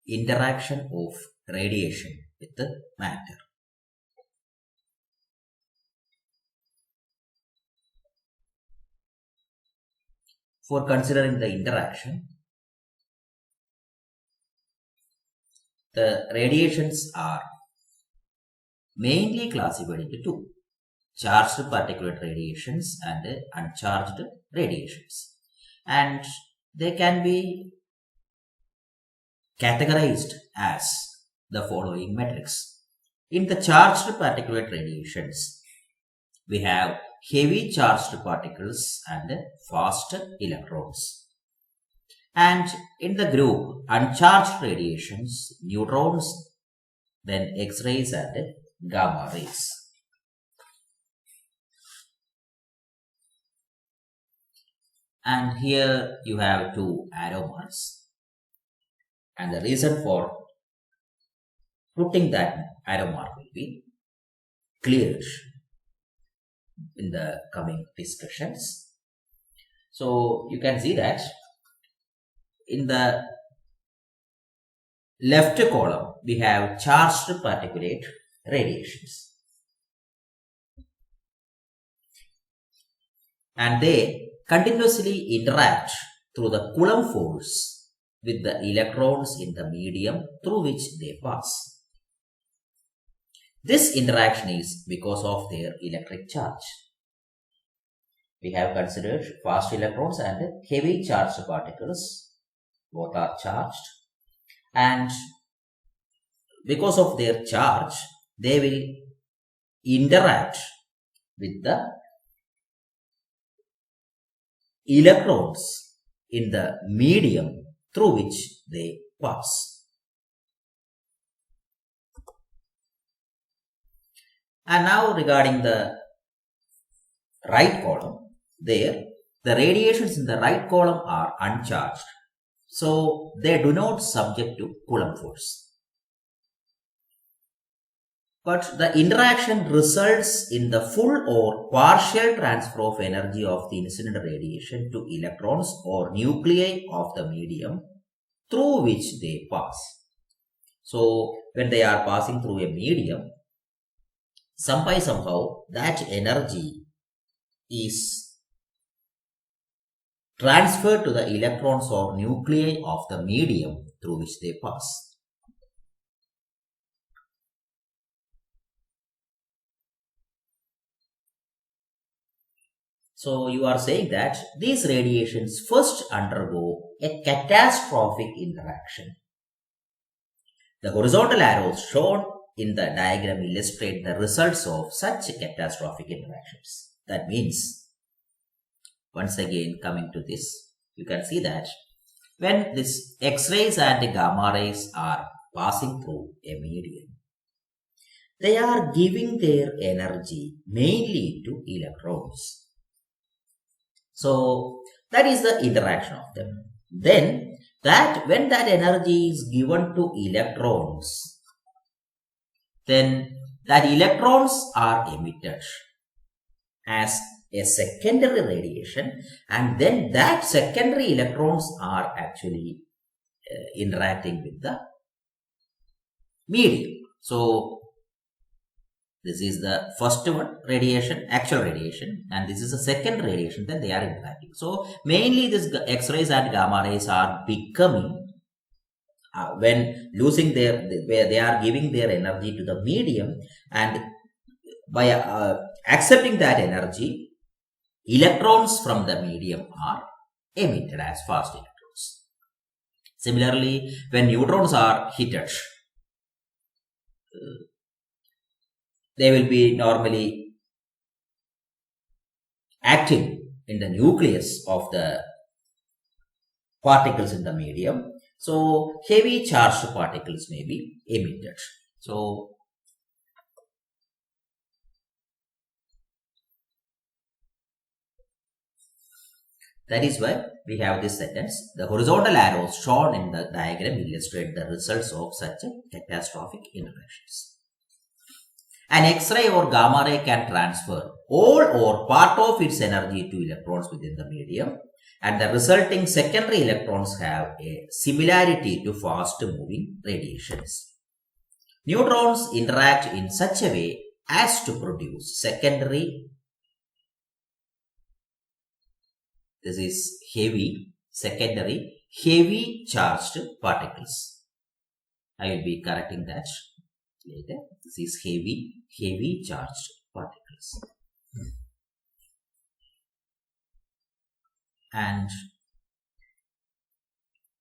interaction of radiation with the matter. For considering the interaction, the radiations are mainly classified into two: charged particulate radiations and uncharged radiations. And they can be categorized as the following metrics. In the charged particulate radiations, we have heavy charged particles and fast electrons. And in the group uncharged radiations, neutrons, then X-rays and gamma rays. And here you have two arrow marks. And the reason for putting that arrow mark will be cleared in the coming discussions. So you can see that in the left column we have charged particulate radiations, and they continuously interact through the Coulomb force with the electrons in the medium through which they pass. This interaction is because of their electric charge. We have considered fast electrons and heavy charged particles. Both are charged, and because of their charge, they will interact with the electrons in the medium through which they pass. And now regarding the right column, there the radiations in the right column are uncharged, so they do not subject to Coulomb force. But the interaction results in the full or partial transfer of energy of the incident radiation to electrons or nuclei of the medium through which they pass. So when they are passing through a medium, somehow that energy is transferred to the electrons or nuclei of the medium through which they pass. So you are saying that these radiations first undergo a catastrophic interaction. The horizontal arrows shown in the diagram illustrate the results of such catastrophic interactions. That means, once again coming to this, you can see that when this X-rays and gamma rays are passing through a medium, they are giving their energy mainly to electrons. So that is the interaction of them. Then when that energy is given to electrons, then that electrons are emitted as a secondary radiation, and then that secondary electrons are actually interacting with the medium. So this is the first one, radiation, actual radiation, and this is the second radiation, then they are interacting. So mainly this X-rays and gamma rays are becoming when losing where they are giving their energy to the medium, and by accepting that energy, electrons from the medium are emitted as fast electrons. Similarly, when neutrons are heated, they will be normally acting in the nucleus of the particles in the medium. So heavy charged particles may be emitted. So that is why we have this sentence: the horizontal arrows shown in the diagram illustrate the results of such catastrophic interactions. An X-ray or gamma ray can transfer all or part of its energy to electrons within the medium, and the resulting secondary electrons have a similarity to fast moving radiations. Neutrons interact in such a way as to produce secondary, this is secondary heavy charged particles. I will be correcting that later. This is heavy charged particles. And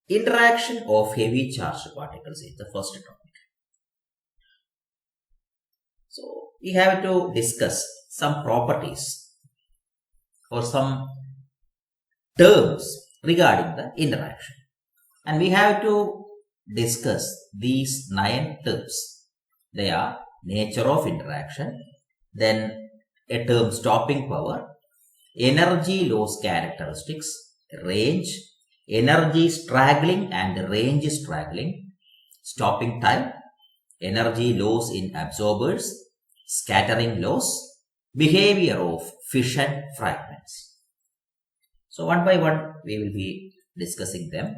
interaction of heavy charged particles is the first topic. So we have to discuss some properties or some terms regarding the interaction. And we have to discuss these 9 terms. They are nature of interaction, then a term stopping power, energy loss characteristics, range, energy straggling and range straggling, stopping time, energy loss in absorbers, scattering loss, behavior of fission fragments. So one by one we will be discussing them.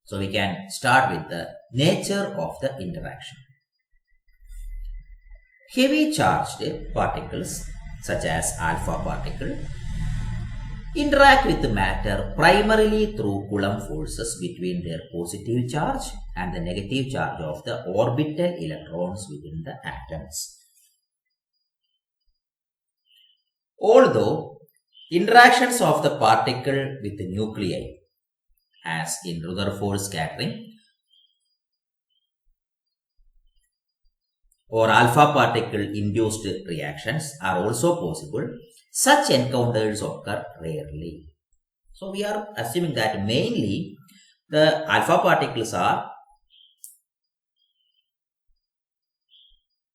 So we can start with the nature of the interaction. Heavy charged particles such as alpha particle interact with the matter primarily through Coulomb forces between their positive charge and the negative charge of the orbital electrons within the atoms. Although interactions of the particle with the nuclei, as in Rutherford scattering, or alpha particle induced reactions are also possible, such encounters occur rarely. So we are assuming that mainly the alpha particles are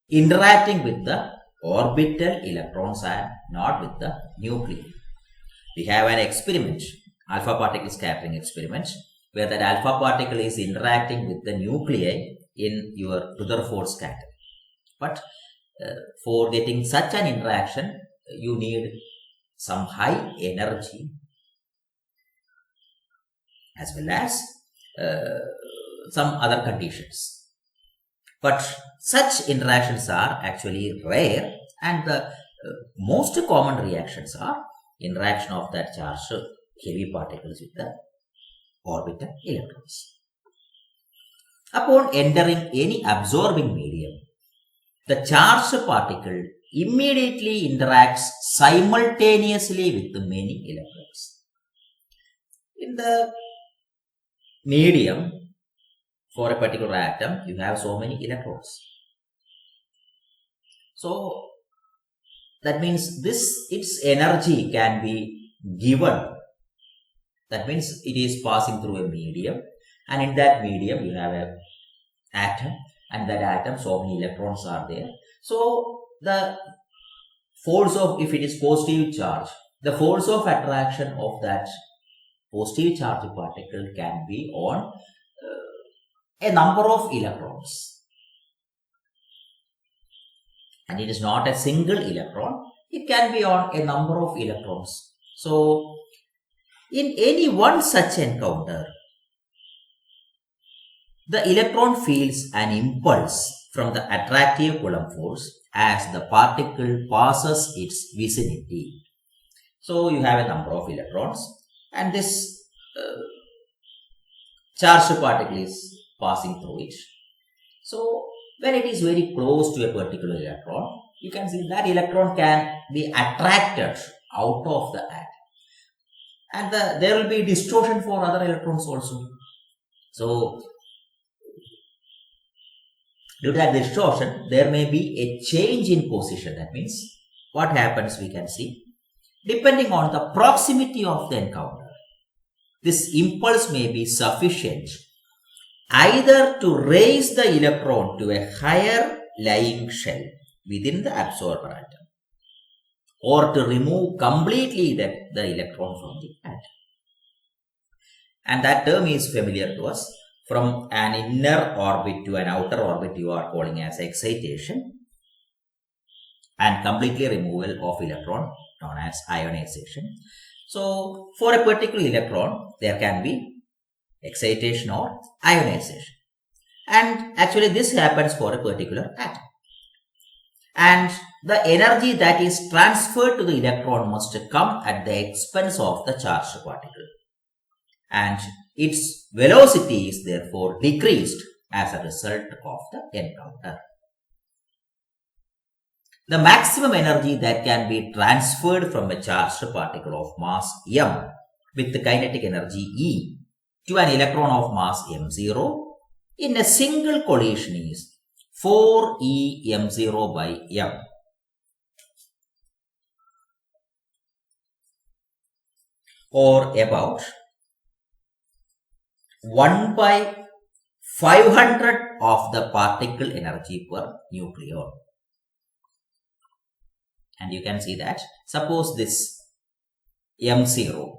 interacting with the orbital electrons and not with the nuclei. We have an experiment, alpha particle scattering experiment, where that alpha particle is interacting with the nuclei in your Rutherford scattering. But for getting such an interaction, you need some high energy as well as some other conditions. But such interactions are actually rare, and the most common reactions are interaction of that charged heavy particles with the orbital electrons. Upon entering any absorbing medium, the charged particle immediately interacts simultaneously with many electrons. In the medium, for a particular atom, you have so many electrons. So that means its energy can be given. That means it is passing through a medium, and in that medium you have an atom, and that atom, so many electrons are there. So the force of, if it is positive charge, the force of attraction of that positive charge particle can be on a number of electrons. And it is not a single electron, it can be on a number of electrons. So in any one such encounter, the electron feels an impulse from the attractive Coulomb force as the particle passes its vicinity. So you have a number of electrons, and this charged particle is passing through it. So when it is very close to a particular electron, you can see that electron can be attracted out of the atom, and there will be distortion for other electrons also. So due to that distortion, there may be a change in position. That means what happens, we can see, depending on the proximity of the encounter, this impulse may be sufficient either to raise the electron to a higher lying shell within the absorber atom, or to remove completely the electron from the atom. And that term is familiar to us. From an inner orbit to an outer orbit, you are calling as excitation, and completely removal of electron known as ionization. So, for a particular electron, there can be excitation or ionization. And actually, this happens for a particular atom. And the energy that is transferred to the electron must come at the expense of the charged particle. And its velocity is therefore decreased as a result of the encounter. The maximum energy that can be transferred from a charged particle of mass m with the kinetic energy E to an electron of mass m0 in a single collision is 4e m0 by m. Or about 1 by 500 of the particle energy per nucleon. And you can see that, suppose this m0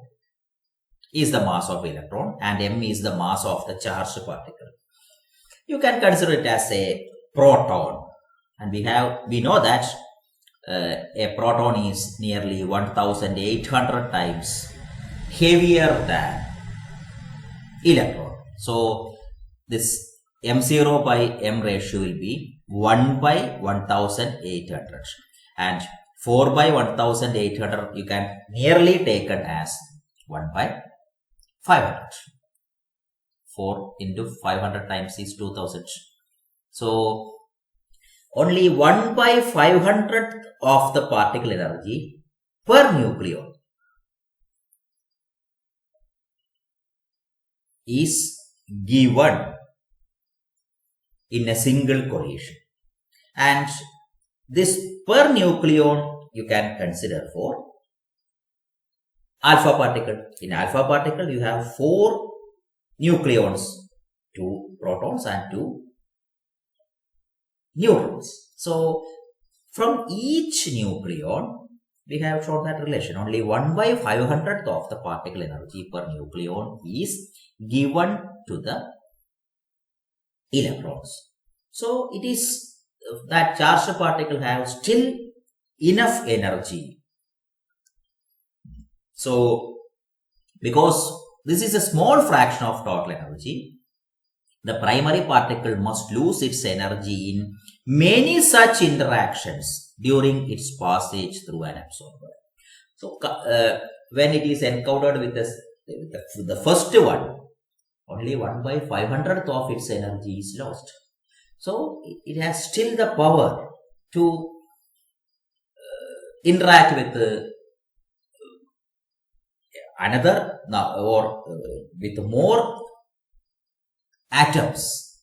is the mass of electron and m is the mass of the charged particle. You can consider it as a proton, and we know that a proton is nearly 1800 times heavier than electron. So this m0 by m ratio will be 1 by 1800, and 4 by 1800 you can nearly take it as 1 by 500. 4 into 500 times is 2000. So only 1 by 500 of the particle energy per nucleon is given in a single collision. And this per nucleon you can consider for alpha particle. In alpha particle you have 4 nucleons, 2 protons and 2 neutrons. So from each nucleon we have shown that relation. Only 1 by 500th of the particle energy per nucleon is given to the electrons. So it is that charged particle has still enough energy. So because this is a small fraction of total energy, the primary particle must lose its energy in many such interactions during its passage through an absorber. So when it is encountered with the first one, only 1 by 500th of its energy is lost. So it has still the power to interact with another or with more atoms.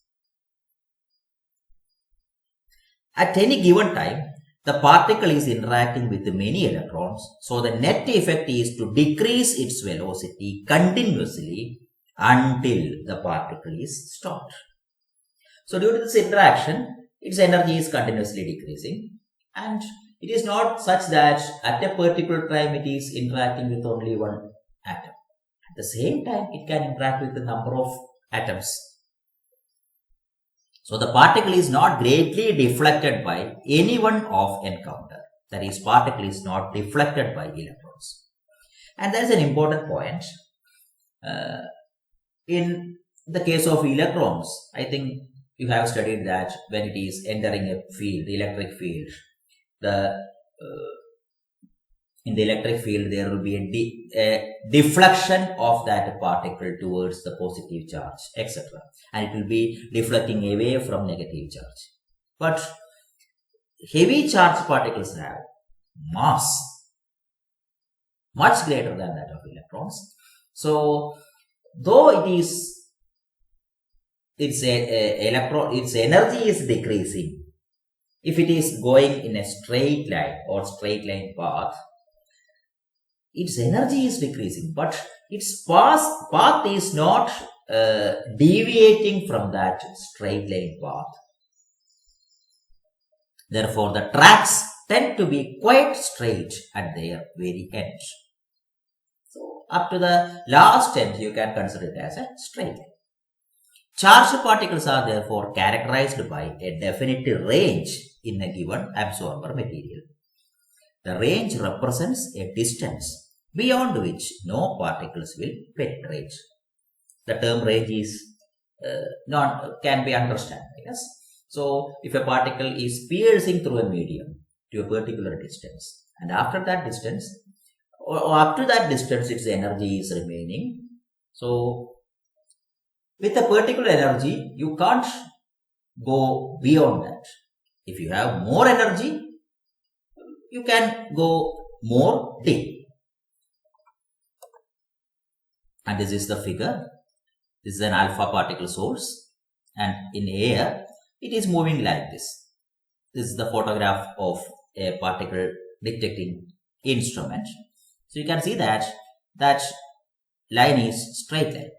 At any given time, the particle is interacting with many electrons, so the net effect is to decrease its velocity continuously until the particle is stopped. So due to this interaction, its energy is continuously decreasing, and it is not such that at a particular time it is interacting with only one atom. At the same time, it can interact with a number of atoms. So the particle is not greatly deflected by any one of encounter. That is, particle is not deflected by electrons. And that is an important point. In the case of electrons, I think you have studied that when it is entering a field, electric field, in the electric field there will be a deflection of that particle towards the positive charge, etc. And it will be deflecting away from negative charge. But heavy charged particles have mass much greater than that of electrons. So though its energy is decreasing, if it is going in a straight line or straight line path, its energy is decreasing, but its path is not deviating from that straight line path. Therefore, the tracks tend to be quite straight at their very end. So, up to the last end, you can consider it as a straight line. Charged particles are therefore characterized by a definite range in a given absorber material. The range represents a distance beyond which no particles will penetrate. The term range is can be understood. Yes. So if a particle is piercing through a medium to a particular distance, and after that distance, or up to that distance, its energy is remaining. So with a particular energy, you can't go beyond that. If you have more energy, you can go more deep. And this is the figure. This is an alpha particle source, and in air it is moving like this. This is the photograph of a particle detecting instrument. So you can see that that line is straight line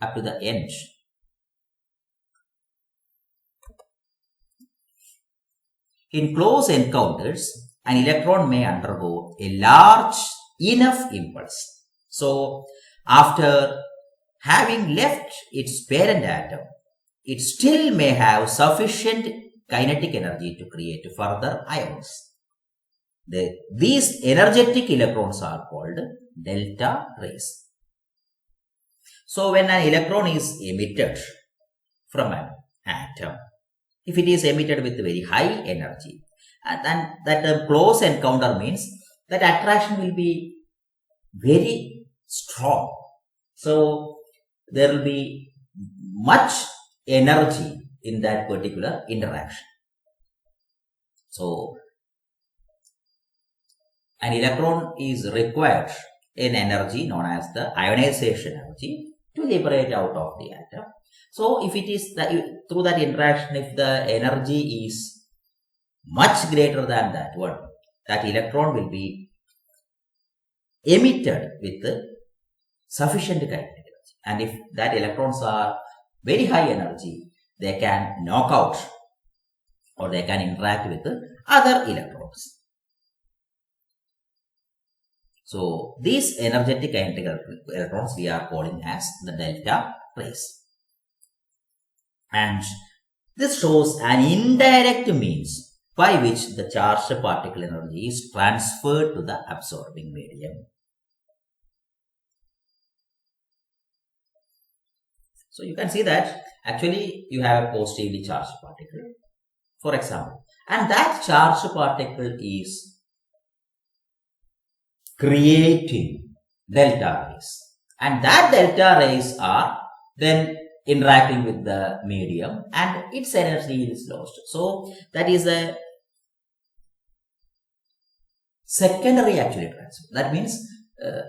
up to the end. In close encounters, an electron may undergo a large enough impulse. So after having left its parent atom, it still may have sufficient kinetic energy to create further ions. These energetic electrons are called delta rays. So when an electron is emitted from an atom, if it is emitted with very high energy, and that close encounter means that attraction will be very strong. So there will be much energy in that particular interaction. So an electron is required an energy known as the ionization energy to liberate out of the atom. So if it is through that interaction, if the energy is much greater than that one, that electron will be emitted with sufficient kinetic energy. And if that electrons are very high energy, they can knock out or they can interact with other electrons. So these energetic kinetic electrons we are calling as the delta rays. And this shows an indirect means by which the charged particle energy is transferred to the absorbing medium. So you can see that actually you have a positively charged particle, for example, and that charged particle is creating delta rays, and that delta rays are then interacting with the medium and its energy is lost. So that is a secondary actually transfer. That means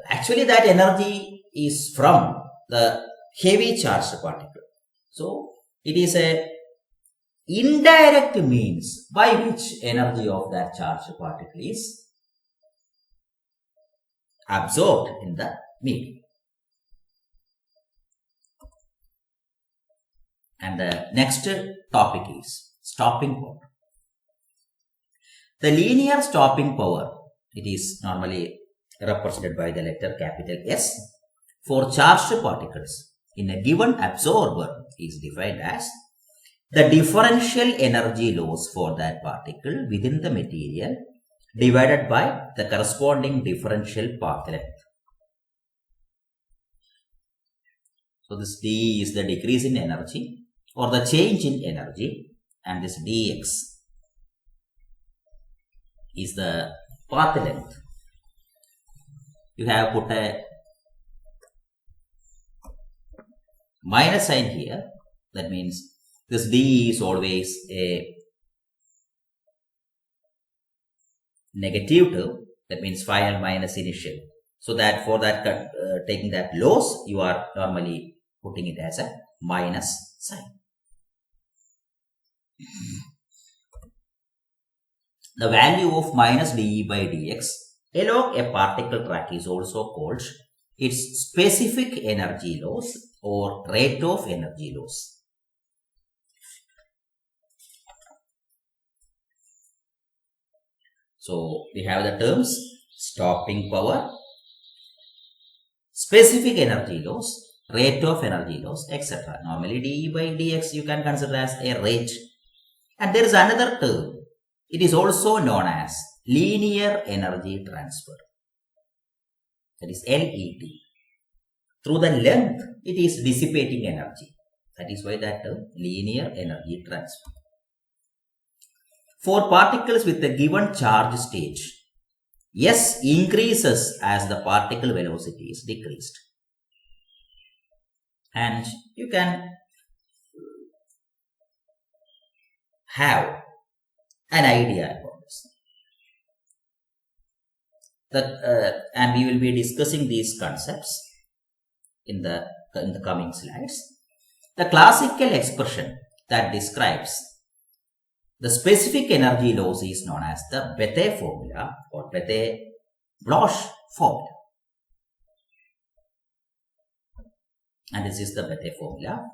actually that energy is from the heavy charged particle. So it is a indirect means by which energy of that charged particle is absorbed in the medium. And the next topic is stopping power. The linear stopping power, it is normally represented by the letter capital S, for charged particles in a given absorber is defined as the differential energy loss for that particle within the material divided by the corresponding differential path length. So this D is the decrease in energy or the change in energy, and this dx is the path length. You have put a minus sign here. That means this d is always a negative term. That means final minus initial. So that for that taking that loss, you are normally putting it as a minus sign. The value of minus dE by dx along a particle track is also called its specific energy loss or rate of energy loss. So we have the terms stopping power, specific energy loss, rate of energy loss, etc. Normally dE by dx you can consider as a rate. And there is another term. It is also known as linear energy transfer. that is LET. Through the length, it is dissipating energy. That is why that term linear energy transfer. For particles with a given charge stage, S increases as the particle velocity is decreased. And you can have an idea about this. And we will be discussing these concepts in the coming slides. The classical expression that describes the specific energy loss is known as the Bethe formula or Bethe-Bloch formula. And this is the Bethe formula.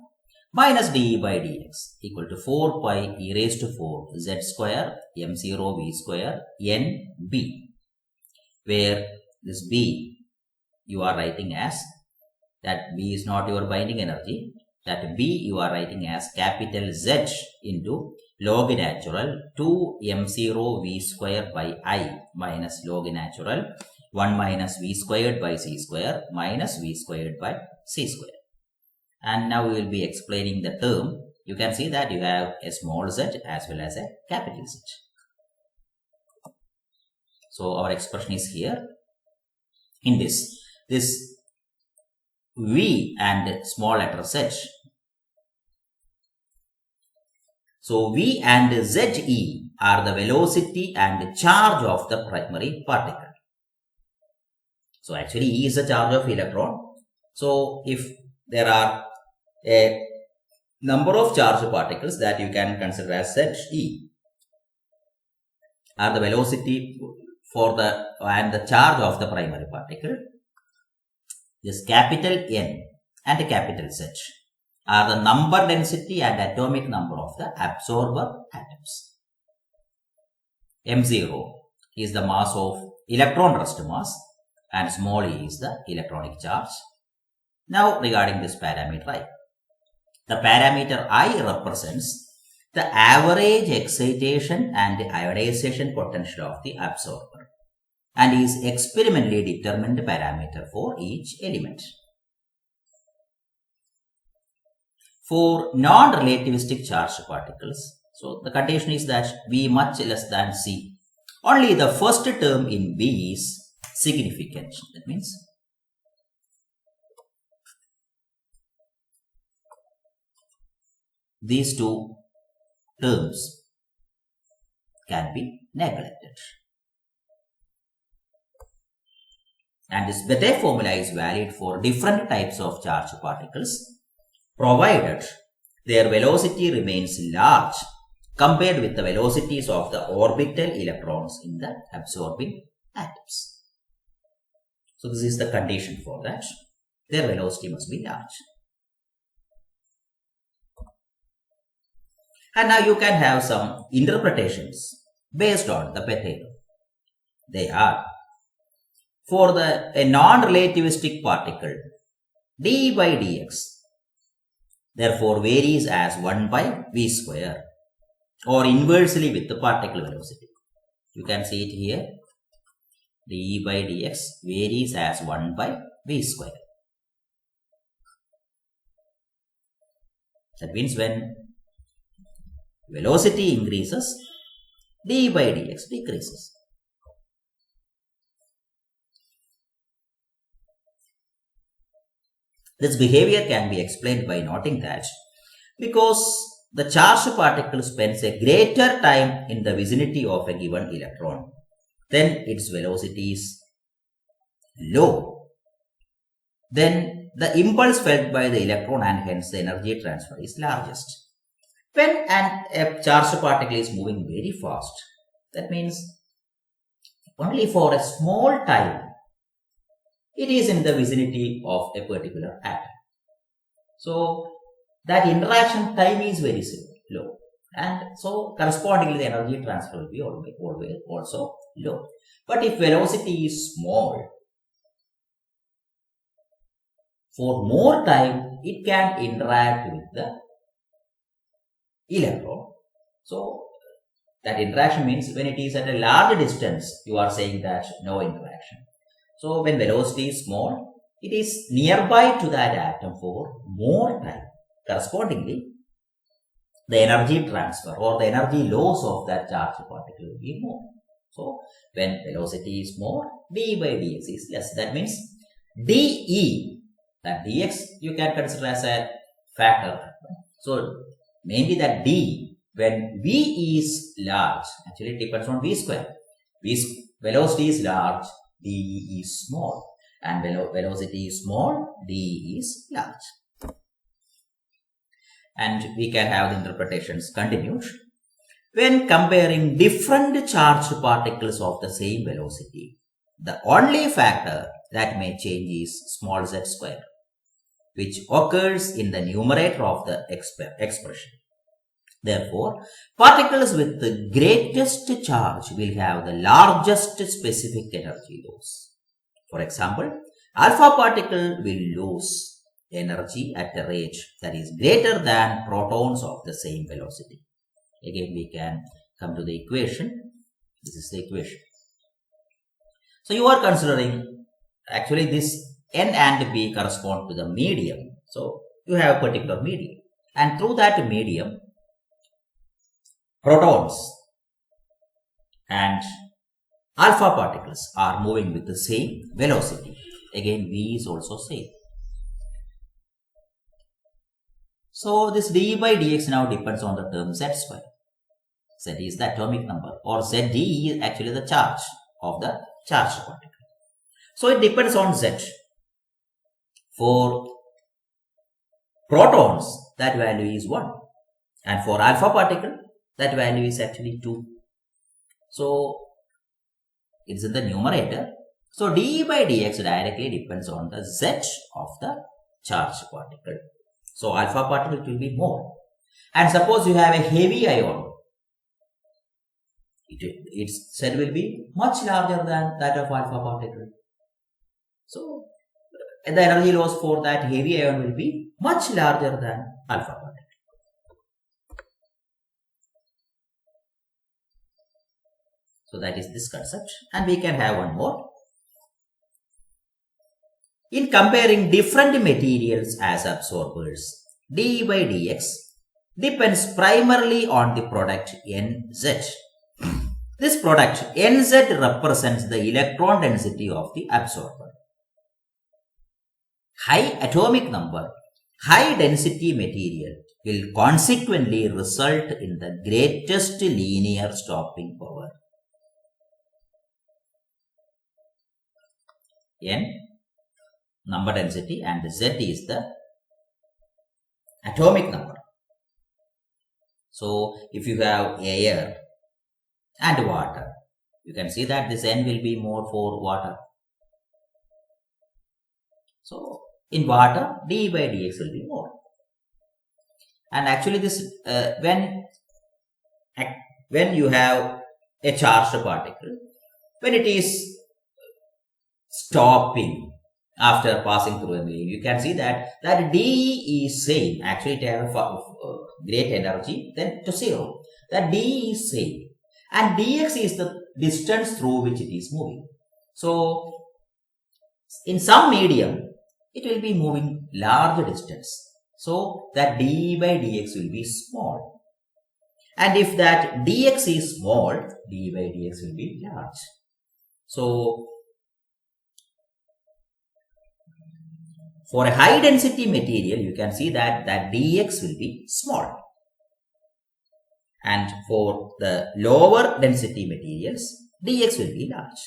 Minus dE by dx equal to 4 pi e raised to 4 z square m0 v square n b, where this b you are writing as, that b is not your binding energy, that b you are writing as capital Z into log natural 2 m0 v square by I minus log natural 1 minus v squared by c square minus v squared by c square. And now we will be explaining the term. You can see that you have a small z as well as a capital Z. So our expression is here in this v and small letter z. So v and ze are the velocity and charge of the primary particle. So actually E is the charge of electron. So if there are a number of charged particles that you can consider as Ze are the velocity for the charge of the primary particle. This capital N and capital Z are the number density and atomic number of the absorber atoms. M0 is the mass of electron rest mass and small e is the electronic charge. Now regarding this parameter I, the parameter I represents the average excitation and ionization potential of the absorber and is experimentally determined parameter for each element. For non-relativistic charged particles, so the condition is that V much less than C. Only the first term in V is significant. That means these two terms can be neglected. And this Bethe formula is valid for different types of charged particles, provided their velocity remains large compared with the velocities of the orbital electrons in the absorbing atoms. So this is the condition for that. Their velocity must be large. And now you can have some interpretations based on the Bethe. They are, for a non-relativistic particle, dE by dx therefore varies as 1 by v square or inversely with the particle velocity. You can see it here. dE by dx varies as 1 by v square. That means when velocity increases, dE by dx decreases. This behavior can be explained by noting that because the charged particle spends a greater time in the vicinity of a given electron, then its velocity is low. Then the impulse felt by the electron and hence the energy transfer is largest. When a charged particle is moving very fast, that means only for a small time it is in the vicinity of a particular atom. So that interaction time is very low, and so correspondingly the energy transfer will be always also low. But if velocity is small, for more time it can interact with the electron. So that interaction means when it is at a large distance, you are saying that no interaction. So when velocity is small, it is nearby to that atom for more time. Correspondingly, the energy transfer or the energy loss of that charged particle will be more. So when velocity is more, d by dx is less. That means dE, that dx you can consider as a factor. So mainly that d, when v is large, actually it depends on v square. Velocity is large, dE is small, and velocity is small, dE is large. And we can have the interpretations continued. When comparing different charged particles of the same velocity, the only factor that may change is small z square, which occurs in the numerator of the expression. Therefore, particles with the greatest charge will have the largest specific energy loss. For example, alpha particle will lose energy at a rate that is greater than protons of the same velocity. Again, we can come to the equation. This is the equation. So you are considering, actually this N and B correspond to the medium. So you have a particular medium, and through that medium, protons and alpha particles are moving with the same velocity. Again, V is also same. So this d by dx now depends on the term z square. Z is the atomic number, or Zd is actually the charge of the charged particle. So it depends on Z. For protons, that value is 1. And for alpha particle, that value is actually 2. So it's in the numerator. So d by dx directly depends on the Z of the charged particle. So alpha particle will be more. And suppose you have a heavy ion, its Z will be much larger than that of alpha particle. So the energy loss for that heavy ion will be much larger than alpha particle. So that is this concept, and we can have one more. In comparing different materials as absorbers, d by dx depends primarily on the product Nz. This product Nz represents the electron density of the absorber. High atomic number, high density material will consequently result in the greatest linear stopping power. N, number density, and Z is the atomic number. So if you have air and water, you can see that this N will be more for water. So in water, d by dx will be more. And actually this, when you have a charged particle, when it is stopping after passing through a medium, you can see that d is same. Actually, it has great energy then to 0. That d is same, and dx is the distance through which it is moving. So in some medium, it will be moving large distance. So that d by dx will be small. And if that dx is small, d by dx will be large. So for a high density material, you can see that dx will be small. And for the lower density materials, dx will be large.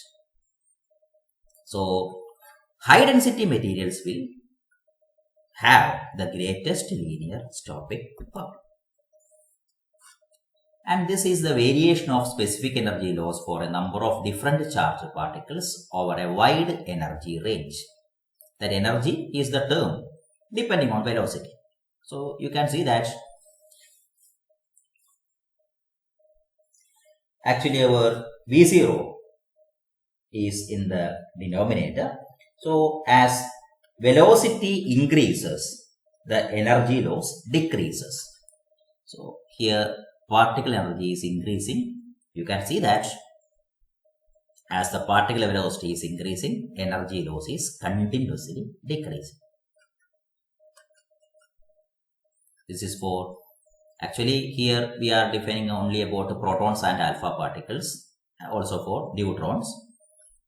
So high density materials will have the greatest linear stopping power. And this is the variation of specific energy loss for a number of different charged particles over a wide energy range. That energy is the term depending on velocity. So you can see that actually our V0 is in the denominator. So as velocity increases, the energy loss decreases. So here particle energy is increasing. You can see that As the particle velocity is increasing, energy loss is continuously decreasing. This is for, actually here we are defining only about the protons and alpha particles, also for neutrons.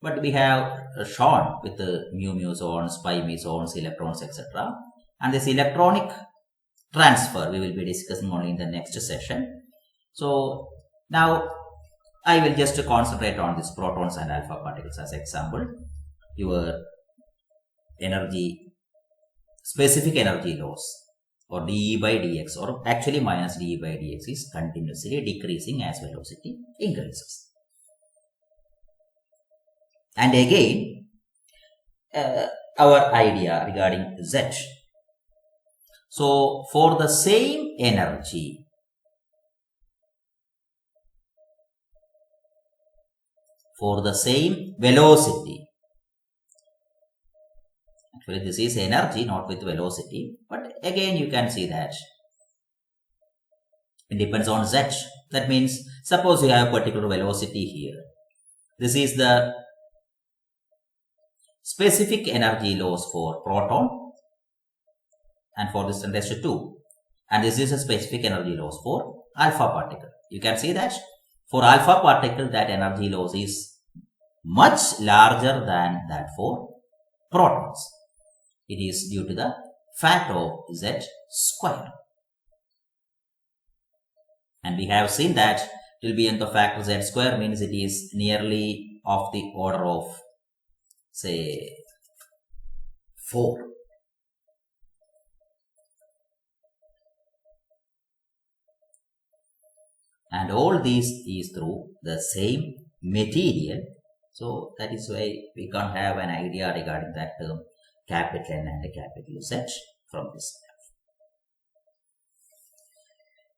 But we have shown with the mu mesons, pi mesons, electrons, etc. And this electronic transfer we will be discussing only in the next session. So now I will just concentrate on these protons and alpha particles as example. Your energy, specific energy loss, or dE by dx, or actually minus dE by dx, is continuously decreasing as velocity increases. And again, our idea regarding Z. So, for the same energy, for the same velocity, actually this is energy, not with velocity, but again you can see that it depends on Z. That means, suppose you have a particular velocity here. This is the specific energy loss for proton, and for this 10⁻², and this is a specific energy loss for alpha particle. You can see that for alpha particle that energy loss is much larger than that for protons. It is due to the factor of Z square. And we have seen that it will be in the factor Z square, means it is nearly of the order of, say, 4. And all this is through the same material. So that is why we can't have an idea regarding that term capital N and capital Z from this.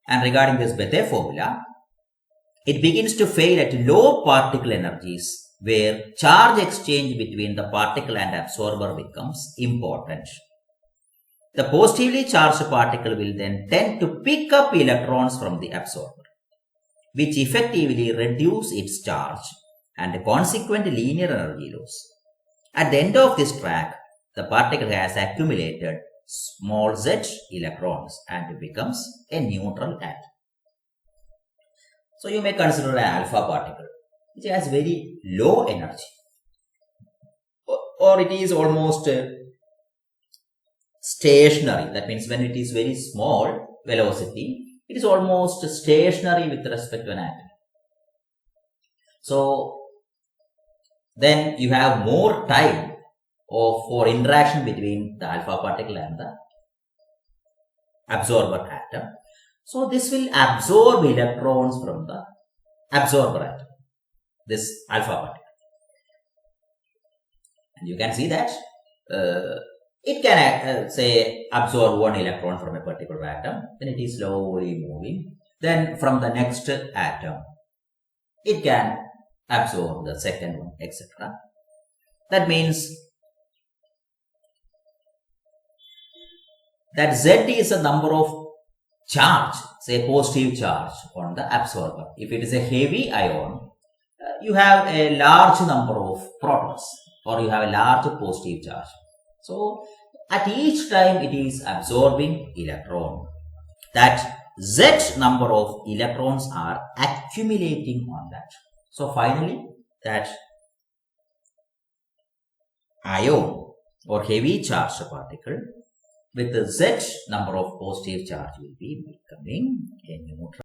And regarding this Bethe formula, it begins to fail at low particle energies where charge exchange between the particle and absorber becomes important. The positively charged particle will then tend to pick up electrons from the absorber, which effectively reduce its charge and consequent linear energy loss. At the end of this track, the particle has accumulated small z electrons and becomes a neutral atom. So you may consider an alpha particle which has very low energy, or it is almost stationary. That means when it is very small velocity, it is almost stationary with respect to an atom. So then you have more time for interaction between the alpha particle and the absorber atom. So this will absorb electrons from the absorber atom, this alpha particle. And you can see that it can say absorb one electron from a particular atom, then it is slowly moving. Then from the next atom, it can absorb the second one, etc. That means that Z is a number of charge, say positive charge on the absorber. If it is a heavy ion, you have a large number of protons, or you have a large positive charge. So at each time it is absorbing electron. That Z number of electrons are accumulating on that. So finally that ion or heavy charged particle with the Z number of positive charge will be becoming a neutral.